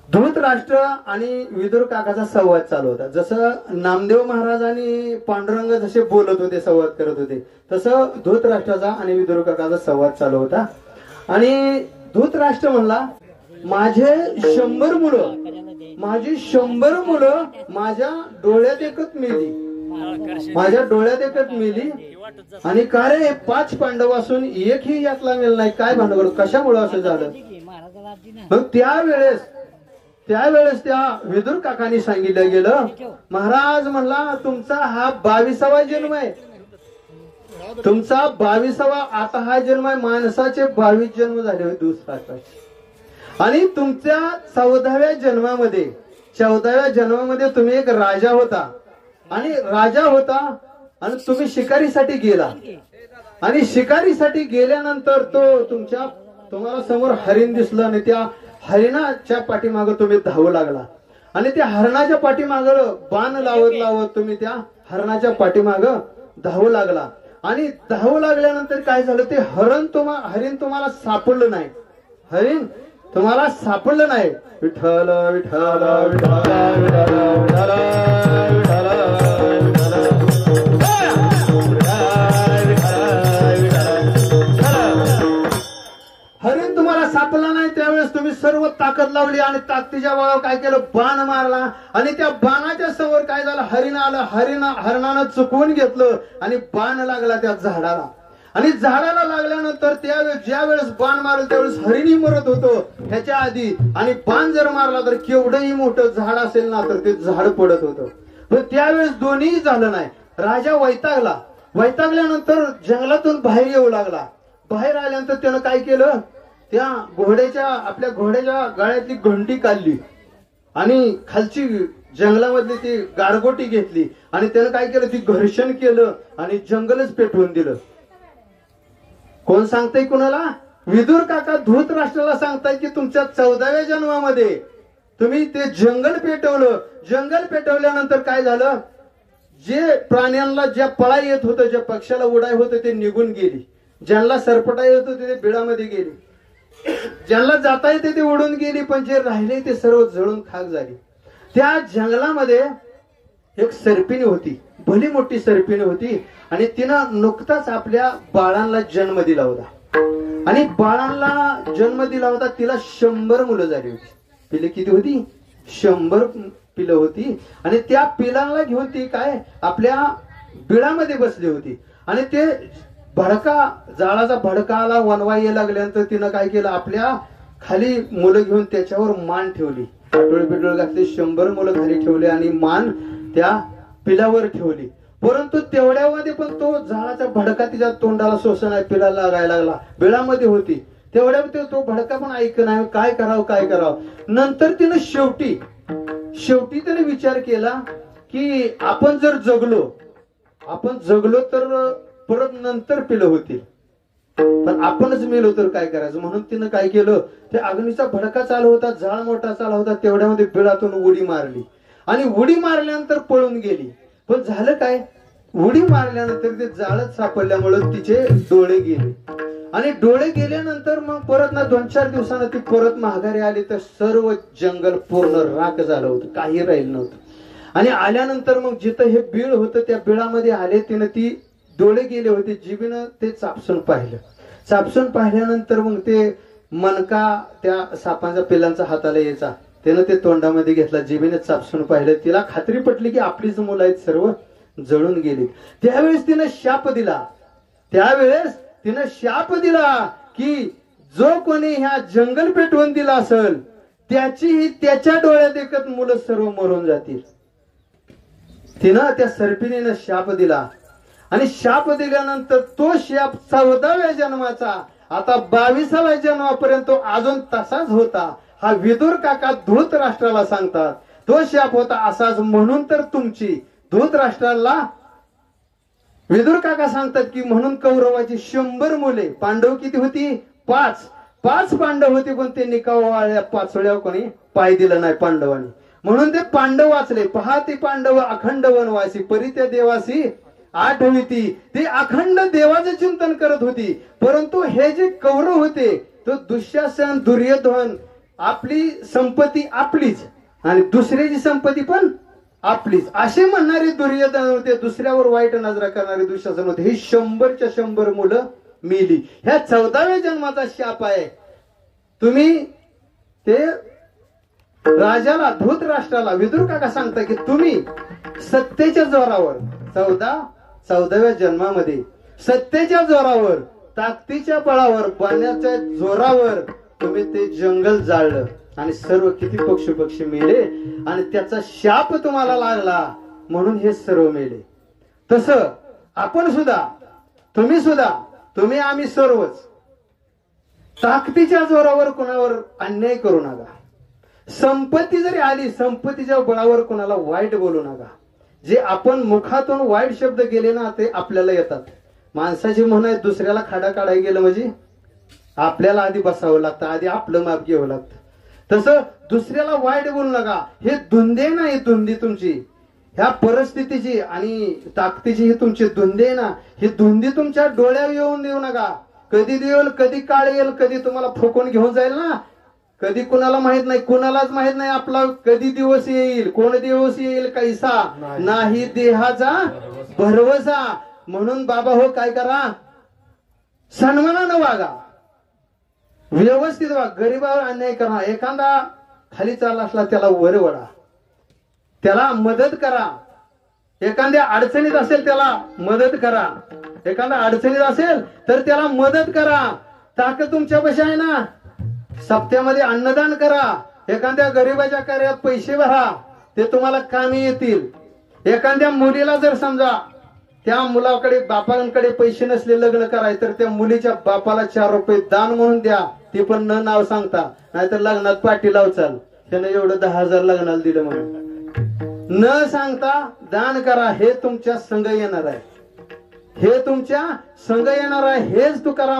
धृतराष्ट्र आणि विदुर काकाचा संवाद चालू होता. जसं नामदेव महाराज आणि पांडुरंग जसे बोलत होते, संवाद करत होते, तसं धृतराष्ट्राचा आणि विदुर काकाचा संवाद चालू होता. आणि धृतराष्ट्र म्हणला, माझी 100 मुलं माझ्या डोळ्यात एकच मेली, आणि का रे 5 पांडव असून एकही यातला मेल नाही, काय भांडवल, कशामुळे असं झालं? मग त्यावेळेस त्या विदुर काकांनी सांगितलं गेलं, महाराज म्हणला, तुमचा हा 22वा जन्म आहे, तुमचा 22वा आता हा जन्म आहे. माणसाचे 22 जन्म झाले होते धृतराष्ट्राचे, आणि तुमच्या 14व्या जन्मामध्ये तुम्ही एक राजा होता, आणि तुम्ही शिकारीसाठी गेला, आणि शिकारीसाठी गेल्यानंतर तुम्हाला समोर हरिण दिसलं, आणि त्या हरिणाच्या पाठीमागं तुम्ही धावू लागला, आणि त्या हरणाच्या पाठीमागं बाण लावत तुम्ही त्या हरणाच्या पाठीमागं धावू लागला. आणि धावू लागल्यानंतर काय झालं, ते हरिण तुम्हाला सापडलं नाही, विठ्ठल विठ्ठल विठ्ठल विठ्ठल हरिण तुम्हाला सापडला नाही. त्यावेळेस तुम्ही सर्व ताकद लावली, आणि ताकदीच्या बळावर काय केलं, बाण मारला, आणि त्या बाणाच्या समोर काय झालं, हरिणानं चुकवून घेतलं, आणि बाण लागला त्या झाडाला, आणि झाडाला लागल्यानंतर ज्या वेळेस बाण मारलं त्यावेळेस हरिणी मरत होतो ह्याच्या आधी, आणि बाण जर मारला तर केवढंही मोठं झाड असेल ना तर ते झाड पडत होतं. पण त्यावेळेस दोन्ही झालं नाही. राजा वैतागल्यानंतर जंगलातून बाहेर येऊ लागला. बाहेर आल्यानंतर त्यानं काय केलं, त्या आपल्या घोड्याच्या गळ्यातली घंटी काढली, आणि खालची जंगलामधली ती गारगोटी घेतली, आणि त्यानं काय केलं, ती घर्षण केलं, आणि जंगलच पेटवून दिलं. कोण सांगताय कुणाला? विदुर काका धृतराष्ट्राला सांगताय की तुमच्या 14व्या जन्मामध्ये तुम्ही ते जंगल पेटवलं. जंगल पेटवल्यानंतर काय झालं, जे प्राण्यांना ज्या पळा येत होतं, ज्या पक्षाला उडाय होतं ते निघून गेली, ज्यांना सरपटा येत होते ते बिळामध्ये गेली, ज्यांना जाता येते ते उडून गेली, पण जे राहिले ते सर्व जळून खाक झाली. त्या जंगलामध्ये एक सर्पिणी होती, भली मोठी सर्पिणी होती, आणि तिनं नुकताच आपल्या बाळांना जन्म दिला होता, आणि बाळांना जन्म दिला होता. तिला 100 मुलं झाली होती. पिले किती होती? 100 पिलं होती, आणि त्या पिलांना घेऊन ती काय आपल्या बिळामध्ये बसली होती, आणि ते जाळाचा भडका आला, वनवा यायला लागल्यानंतर तिनं काय केलं, आपल्या खाली मुलं घेऊन त्याच्यावर मान ठेवली, पिटोळ घातली, 100 मुलं खाली ठेवली, आणि मान त्या पिलावर ठेवली. परंतु तेवढ्यामध्ये पण तो झाडाचा भडका तिच्या तोंडाला शोषण आहे, पिलाला लागायला लागला, बिळामध्ये होती. तेवढ्यामध्ये तो भडका पण ऐक नाही, काय करावं. नंतर तिनं शेवटी त्याने विचार केला की आपण जर जगलो तर परत नंतर पिलं होतील, पण आपणच मेलो तर काय करायचं. म्हणून तिनं काय केलं, ते अग्नीचा भडका चालू होता, जाळ मोठा चालू होता, तेवढ्यामध्ये बिळातून उडी मारली, आणि उडी मारल्यानंतर पळून गेली. पण झालं काय, उडी मारल्यानंतर ते जाळच सापडल्यामुळे तिचे डोळे गेले, आणि डोळे गेल्यानंतर मग परत 2-4 दिवसांना ती परत माघारी आली, तर सर्व जंगल पूर्ण राख झालं होतं, काही राहिलं नव्हतं. आणि आल्यानंतर मग जिथं हे बीळ होतं त्या बिळामध्ये आले, तिनं ती डोळे गेले होते, जिबीनं ते चापसून पाहिल्यानंतर मग ते मनका त्या सापांच्या पिलांचा हाताला यायचा, त्यानं ते तोंडामध्ये घेतला, जिबीने चापसून पाहिलं, तिला खात्री पटली की आपलीच मुलं आहेत सर्व जळून गेली. त्यावेळेस तिनं शाप दिला की जो कोणी ह्या जंगल पेटवून दिला असेल त्याच्या डोळ्यात एकच मुलं सर्व मरून जातील. तिनं त्या सर्पिणीनं शाप दिला, आणि शाप दिल्यानंतर तो शाप 14व्या जन्माचा आता 22व्या जन्मापर्यंत अजून तसाच होता. हा विदुर काका धृतराष्ट्राला सांगतात तो शाप होता असाच. म्हणून तर तुमची धृतराष्ट्राला विदुर काका सांगतात की म्हणून कौरवाची 100 मुले, पांडव किती होती? 5 पांडव होते, पण ते निकावाळ्या पाचोळ्यावर कोणी पाय दिलं नाही पांडवांनी, म्हणून ते पांडव वाचले. पहा ते पांडव अखंड वनवासी, परी त्या देवासी आठविती, ते अखंड देवाचे चिंतन करत होती. परंतु हे जे कौरव होते तो दुःशासन, दुर्योधन आपली संपत्ती आपलीच आणि दुसऱ्याची संपत्ती पण आपलीच असे म्हणणारे दुर्योधन होते, दुसऱ्यावर वाईट नजरा करणारे दुःशासन होते. ही 100च्या 100 मुलं मेली. ह्या 14व्या जन्माचा शाप आहे. तुम्ही ते राजाला धृतराष्ट्राला विदुर काका सांगता की तुम्ही सत्तेच्या जोरावर 14व्या जन्मामध्ये सत्तेच्या जोरावर, ताकदीच्या बळावर, पाण्याच्या जोरावर तुम्ही ते जंगल जाळलं आणि सर्व किती पक्षी मेले आणि त्याचा शाप तुम्हाला लागला म्हणून हे सर्व मेले. तसं आपण सुद्धा, तुम्ही आम्ही सर्वच ताकदीच्या जोरावर कोणावर अन्याय करू नका. संपत्ती जरी आली, संपत्तीच्या बळावर कोणाला वाईट बोलू नका. जे आपण मुखातून वाईट शब्द गेले ना ते आपल्याला येतात. माणसाची म्हण आहे, दुसऱ्याला खाडा काढायला गेलं म्हणजे आपल्याला आधी बसावं लागतं, आधी आपलं माप घ्यावं लागतं. तसं दुसऱ्याला वाईट बोलू नका. हे धुंदे नाही, धुंदी तुमची ह्या परिस्थितीची आणि ताकदीची ही तुमची धुंदे ना, ही धुंदी तुमच्या डोळ्यावर येऊन देऊ नका. कधी देईल, कधी काळ येईल, कधी तुम्हाला फुकून घेऊन जाईल ना, कधी कुणाला माहित नाही, कुणालाच माहित नाही आपला कधी दिवस येईल, कोण दिवस येईल कैसा नाही देहाचा भरवसा. म्हणून बाबा हो काय करा, सन्मानानं वागा, व्यवस्थित वागा, गरीबावर अन्याय करा. एखादा खाली चालला असला त्याला वर वळा, त्याला मदत करा. एखाद्या अडचणीत असेल त्याला मदत करा. एखादा अडचणीत असेल तर त्याला मदत करा. ताकद तुमच्यापाशी आहे ना, सप्त्यामध्ये अन्नदान करा. एखाद्या गरीबाच्या कार्यात पैसे भरा, ते तुम्हाला कामी येतील. एखाद्या मुलीला जर समजा त्या मुलाकडे बापांकडे पैसे नसले लग्न करायचे तर त्या मुलीच्या बापाला 4 रुपये दान म्हणून द्या, ते पण न नाव सांगता. नाहीतर लग्नात पाठी लावचाल त्याने एवढं 10,000 लग्नाला दिलं म्हणून न सांगता दान करा. हे तुमच्या संग येणार आहे, हे तुमच्या संग येणार आहे. हेच तुकाराम